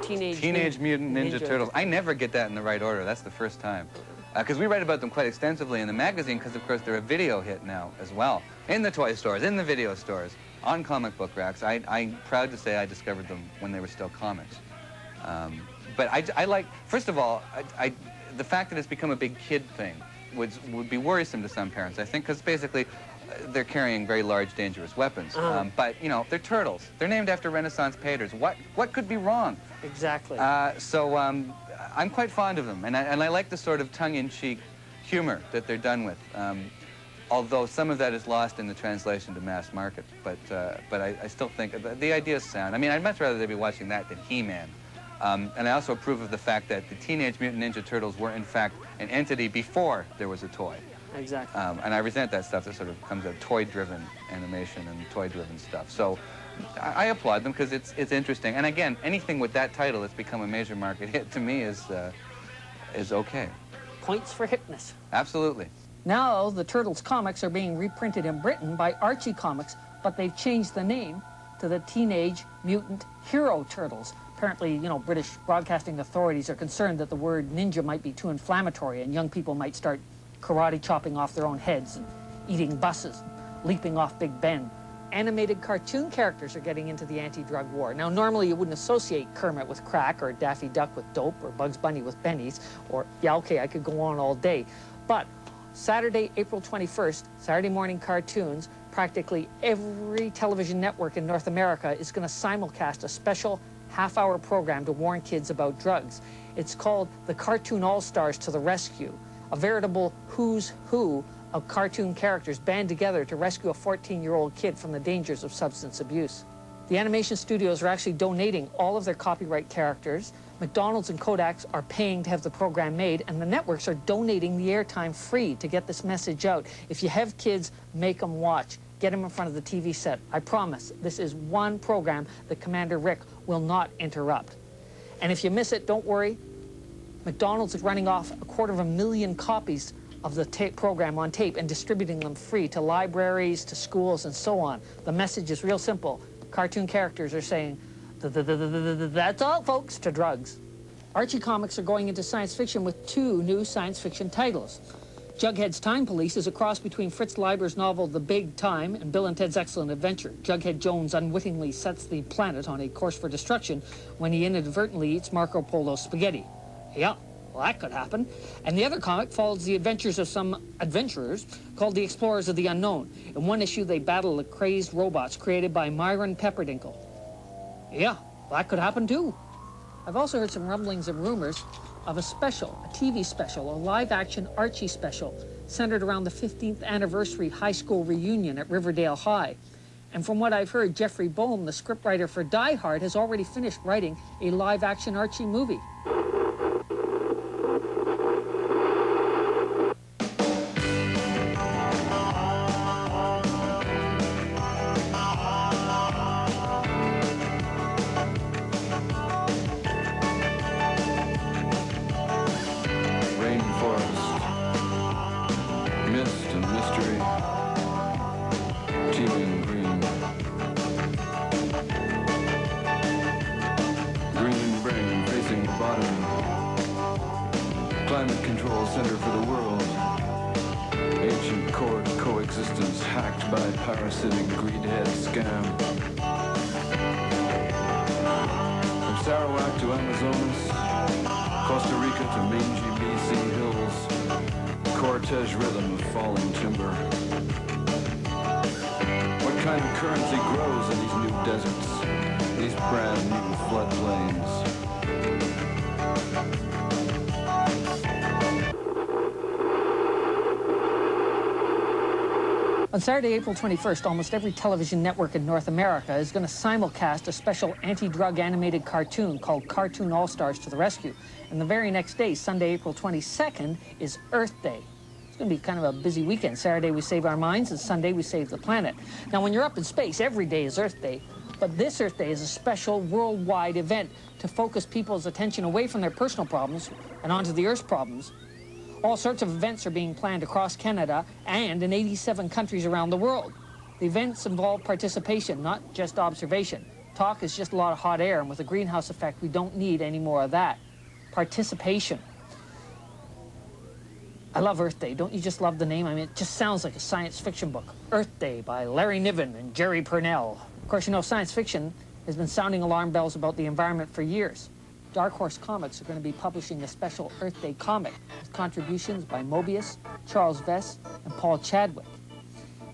Teenage Mutant Ninja Turtles. I never get that in the right order. That's the first time. Because we write about them quite extensively in the magazine, because, of course, they're a video hit now as well. In the toy stores, in the video stores, on comic book racks. I'm proud to say I discovered them when they were still comics. But I like, first of all, the fact that it's become a big kid thing would be worrisome to some parents, I think, because basically they're carrying very large, dangerous weapons. But, you know, they're turtles. They're named after Renaissance painters. What could be wrong? Exactly. So I'm quite fond of them, and I like the sort of tongue-in-cheek humor that they're done with. Although some of that is lost in the translation to mass market, but I still think the idea is sound. I mean, I'd much rather they be watching that than He-Man. And I also approve of the fact that the Teenage Mutant Ninja Turtles were, in fact, an entity before there was a toy. Exactly. And I resent that stuff that sort of comes out of toy-driven animation and toy-driven stuff. So I applaud them because it's interesting. And again, anything with that title that's become a major market hit to me is okay. Points for hipness. Absolutely. Now the Turtles comics are being reprinted in Britain by Archie Comics, but they've changed the name to the Teenage Mutant Hero Turtles. Apparently, you know, British broadcasting authorities are concerned that the word ninja might be too inflammatory and young people might start karate chopping off their own heads and eating buses, leaping off Big Ben. Animated cartoon characters are getting into the anti-drug war. Now, normally you wouldn't associate Kermit with crack or Daffy Duck with dope or Bugs Bunny with bennies or, yeah, okay, I could go on all day. But Saturday, April 21st, Saturday morning cartoons, practically every television network in North America is going to simulcast a special half-hour program to warn kids about drugs. It's called the Cartoon All-Stars to the Rescue, a veritable who's who of cartoon characters band together to rescue a 14-year-old kid from the dangers of substance abuse. The animation studios are actually donating all of their copyright characters. McDonald's and Kodak's are paying to have the program made, and the networks are donating the airtime free to get this message out. If you have kids, make them watch. Get them in front of the TV set. I promise, this is one program that Commander Rick will not interrupt. And if you miss it, don't worry. McDonald's is running off 250,000 copies of the program on tape and distributing them free to libraries, to schools, and so on. The message is real simple. Cartoon characters are saying, that's all, folks, to drugs. Archie Comics are going into science fiction with 2 new science fiction titles. Jughead's Time Police is a cross between Fritz Leiber's novel The Big Time and Bill and Ted's Excellent Adventure. Jughead Jones unwittingly sets the planet on a course for destruction when he inadvertently eats Marco Polo's spaghetti. Yeah, well, that could happen. And the other comic follows the adventures of some adventurers called the Explorers of the Unknown. In one issue, they battle the crazed robots created by Myron Pepperdinkle. Yeah, well, that could happen too. I've also heard some rumblings and rumors of a special, a TV special, a live-action Archie special centered around the 15th anniversary high school reunion at Riverdale High. And from what I've heard, Jeffrey Boehm, the scriptwriter for Die Hard, has already finished writing a live-action Archie movie. Climate control center for the world. Ancient court coexistence hacked by parasitic greedhead scam. From Sarawak to Amazonas, Costa Rica to mangy BC hills, Cortez rhythm of falling timber. What kind of currency grows in these new deserts, these brand new floodplains? On Saturday, April 21st, almost every television network in North America is going to simulcast a special anti-drug animated cartoon called Cartoon All-Stars to the Rescue. And the very next day, Sunday, April 22nd, is Earth Day. It's going to be kind of a busy weekend. Saturday, we save our minds, and Sunday, we save the planet. Now, when you're up in space, every day is Earth Day. But this Earth Day is a special worldwide event to focus people's attention away from their personal problems and onto the Earth's problems. All sorts of events are being planned across Canada and in 87 countries around the world. The events involve participation, not just observation. Talk is just a lot of hot air, and with the greenhouse effect, we don't need any more of that. Participation. I love Earth Day. Don't you just love the name? I mean, it just sounds like a science fiction book. Earth Day by Larry Niven and Jerry Purnell. Of course, you know, science fiction has been sounding alarm bells about the environment for years. Dark Horse Comics are going to be publishing a special Earth Day comic with contributions by Moebius, Charles Vess, and Paul Chadwick.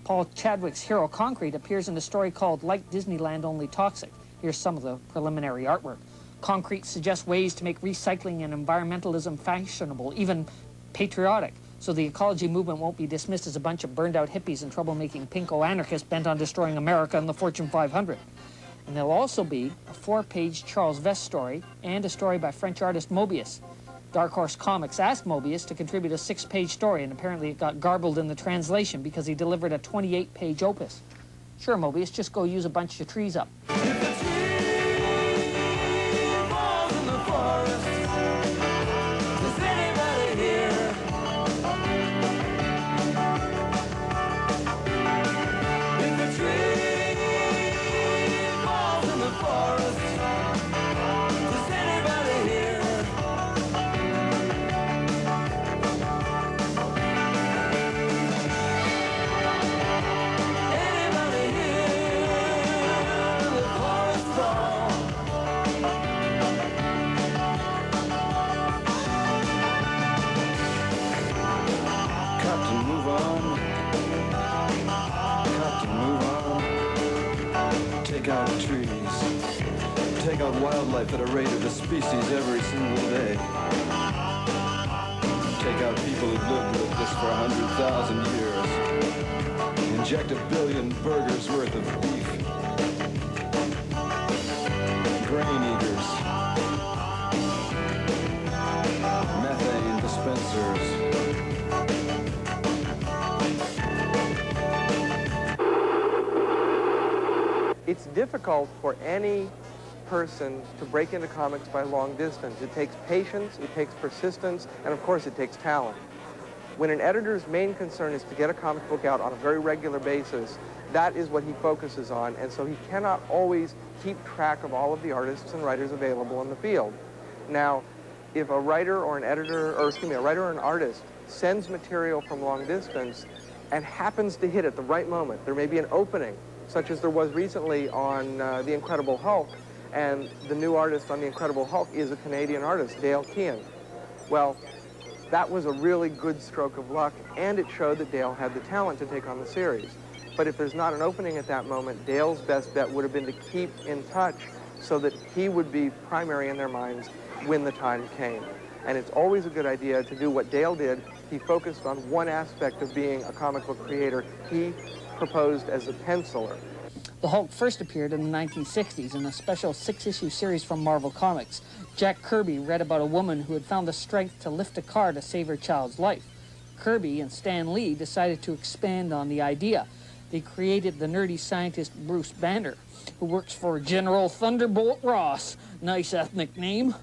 Paul Chadwick's Hero Concrete appears in a story called Like Disneyland, Only Toxic. Here's some of the preliminary artwork. Concrete suggests ways to make recycling and environmentalism fashionable, even patriotic, so the ecology movement won't be dismissed as a bunch of burned-out hippies and troublemaking pinko anarchists bent on destroying America and the Fortune 500. And there'll also be a 4-page Charles Vess story and a story by French artist Moebius. Dark Horse Comics asked Moebius to contribute a 6-page story, and apparently it got garbled in the translation because he delivered a 28-page opus. Sure, Moebius, just go use a bunch of trees up. Take out trees. Take out wildlife at a rate of a species every single day. Take out people who've lived with this for 100,000 years. Inject 1 billion burgers worth of beef. Grain eaters. Methane dispensers. It's difficult for any person to break into comics by long distance. It takes patience, it takes persistence, and of course it takes talent. When an editor's main concern is to get a comic book out on a very regular basis, that is what he focuses on, and so he cannot always keep track of all of the artists and writers available in the field. Now, if a writer or an editor, or excuse me, a writer or an artist sends material from long distance and happens to hit at the right moment, there may be an opening, such as there was recently on The Incredible Hulk, and the new artist on The Incredible Hulk is a Canadian artist, Dale Keown. Well, that was a really good stroke of luck, and it showed that Dale had the talent to take on the series. But if there's not an opening at that moment, Dale's best bet would have been to keep in touch so that he would be primary in their minds when the time came. And it's always a good idea to do what Dale did. He focused on one aspect of being a comic book creator. He proposed as a penciler. The Hulk first appeared in the 1960s in a special 6-issue series from Marvel Comics. Jack Kirby read about a woman who had found the strength to lift a car to save her child's life. Kirby and Stan Lee decided to expand on the idea. They created the nerdy scientist Bruce Banner, who works for General Thunderbolt Ross. Nice ethnic name.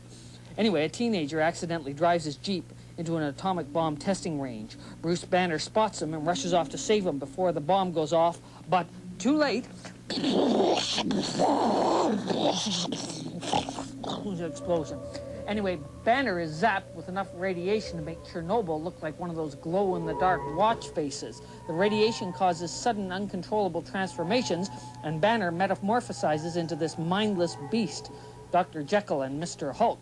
Anyway, a teenager accidentally drives his Jeep into an atomic bomb testing range. Bruce Banner spots him and rushes off to save him before the bomb goes off, but too late. Explosion. Anyway, Banner is zapped with enough radiation to make Chernobyl look like one of those glow-in-the-dark watch faces. The radiation causes sudden, uncontrollable transformations, and Banner metamorphosizes into this mindless beast, Dr. Jekyll and Mr. Hulk.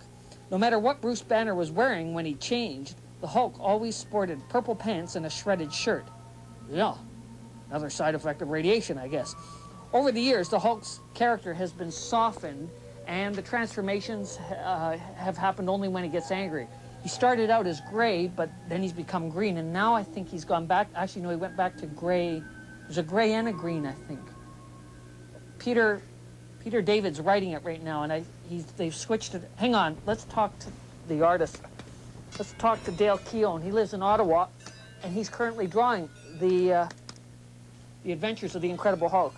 No matter what Bruce Banner was wearing when he changed, the Hulk always sported purple pants and a shredded shirt. Yeah, another side effect of radiation, I guess. Over the years, the Hulk's character has been softened, and the transformations have happened only when he gets angry. He started out as gray, but then he's become green, and now I think he's gone back. Actually, no, he went back to gray. There's a gray and a green, I think. Peter David's writing it right now, and they've switched it. Hang on, let's talk to the artist. Let's talk to Dale Keown. He lives in Ottawa, and he's currently drawing the Adventures of the Incredible Hulk.